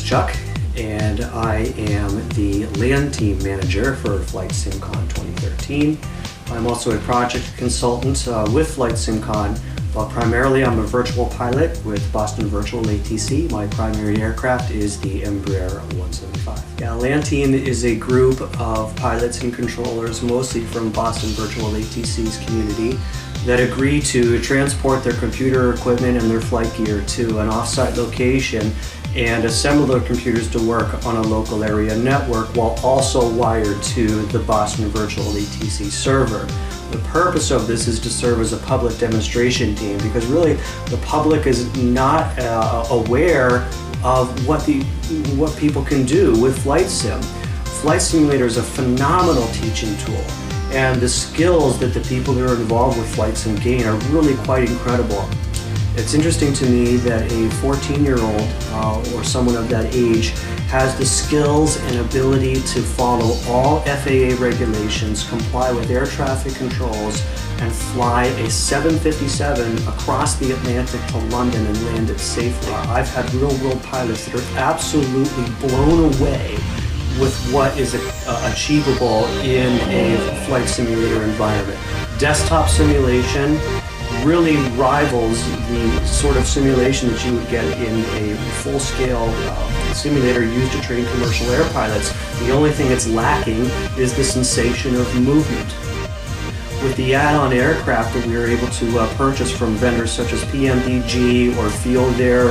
Chuck, and I am the LAN Team Manager for FlightSimCon 2013. I'm also a project consultant with FlightSimCon, but primarily I'm a virtual pilot with Boston Virtual ATC. My primary aircraft is the Embraer 175. Yeah, LAN Team is a group of pilots and controllers, mostly from Boston Virtual ATC's community, that agree to transport their computer equipment and their flight gear to an off-site location and assemble their computers to work on a local area network while also wired to the Boston Virtual ATC server. The purpose of this is to serve as a public demonstration team, because really the public is not aware of what people can do with Flight Sim. Flight Simulator is a phenomenal teaching tool, and the skills that the people that are involved with Flight Sim gain are really quite incredible. It's interesting to me that a 14-year-old or someone of that age has the skills and ability to follow all FAA regulations, comply with air traffic controls, and fly a 757 across the Atlantic to London and land it safely. I've had real-world pilots that are absolutely blown away with what is achievable in a flight simulator environment. Desktop simulation really rivals the sort of simulation that you would get in a full-scale simulator used to train commercial air pilots. The only thing it's lacking is the sensation of movement. With the add-on aircraft that we were able to purchase from vendors such as PMDG or Field Air,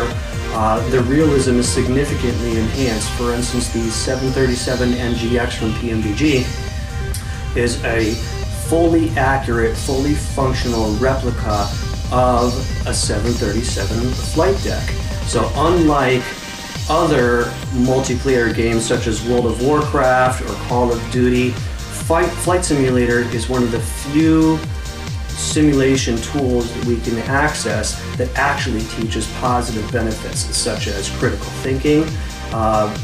the realism is significantly enhanced. For instance, the 737 NGX from PMDG is a fully accurate, fully functional replica of a 737 flight deck. So unlike other multiplayer games such as World of Warcraft or Call of Duty, Flight Simulator is one of the few simulation tools that we can access that actually teaches positive benefits such as critical thinking,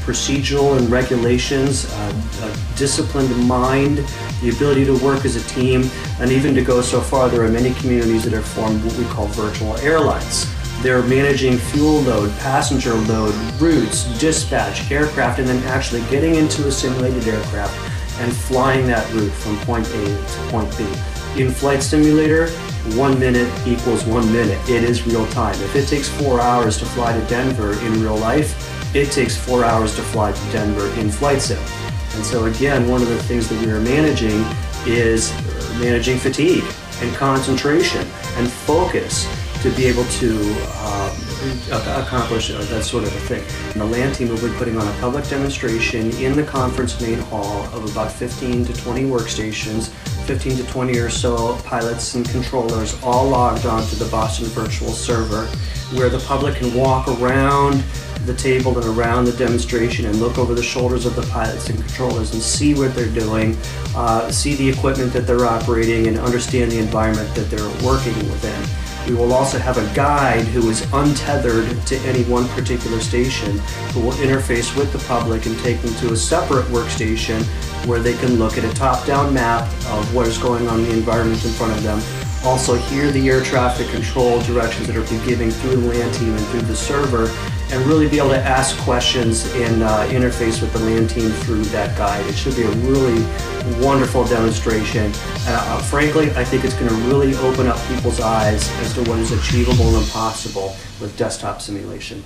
procedural and regulations, a disciplined mind, the ability to work as a team, and even to go so far, there are many communities that have formed what we call virtual airlines. They're managing fuel load, passenger load, routes, dispatch, aircraft, and then actually getting into a simulated aircraft and flying that route from point A to point B. In Flight Simulator, 1 minute equals 1 minute. It is real time. If it takes 4 hours to fly to Denver in real life, it takes 4 hours to fly to Denver in Flight Sim. And so again, one of the things that we are managing is managing fatigue and concentration and focus to be able to accomplish that sort of a thing. And the LAN Team will be putting on a public demonstration in the conference main hall of about 15 to 20 workstations, 15 to 20 or so pilots and controllers all logged onto the Boston Virtual server, where the public can walk around the table and around the demonstration and look over the shoulders of the pilots and controllers and see what they're doing, see the equipment that they're operating, and understand the environment that they're working within. We will also have a guide who is untethered to any one particular station, who will interface with the public and take them to a separate workstation where they can look at a top-down map of what is going on in the environment in front of them, also hear the air traffic control directions that are being given through the LAN Team and through the server, and really be able to ask questions and interface with the LAN Team through that guide. It should be a really wonderful demonstration. Frankly, I think it's going to really open up people's eyes as to what is achievable and possible with desktop simulation.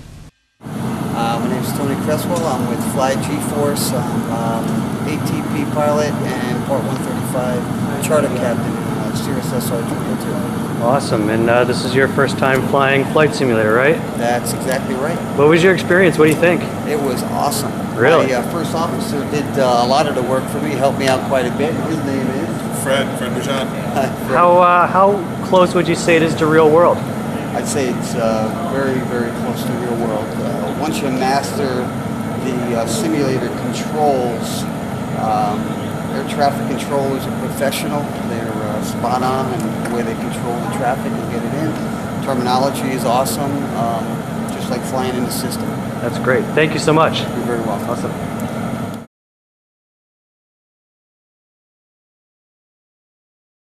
My name is Tony Cresswell. I'm with Fly G-Force. I'm ATP pilot and Part 135 charter captain in Cirrus SR-202. Awesome, and this is your first time flying Flight Simulator, right? That's exactly right. What was your experience? What do you think? It was awesome. Really? My first officer did a lot of the work for me, helped me out quite a bit. His name is? Fred Bouchon. How close would you say it is to real world? I'd say it's very, very close to real world. Once you master the simulator controls, air traffic controllers are professional. They're spot on in the way they control the traffic and get it in. Terminology is awesome, just like flying in the system. That's great. Thank you so much. You're very welcome. Awesome.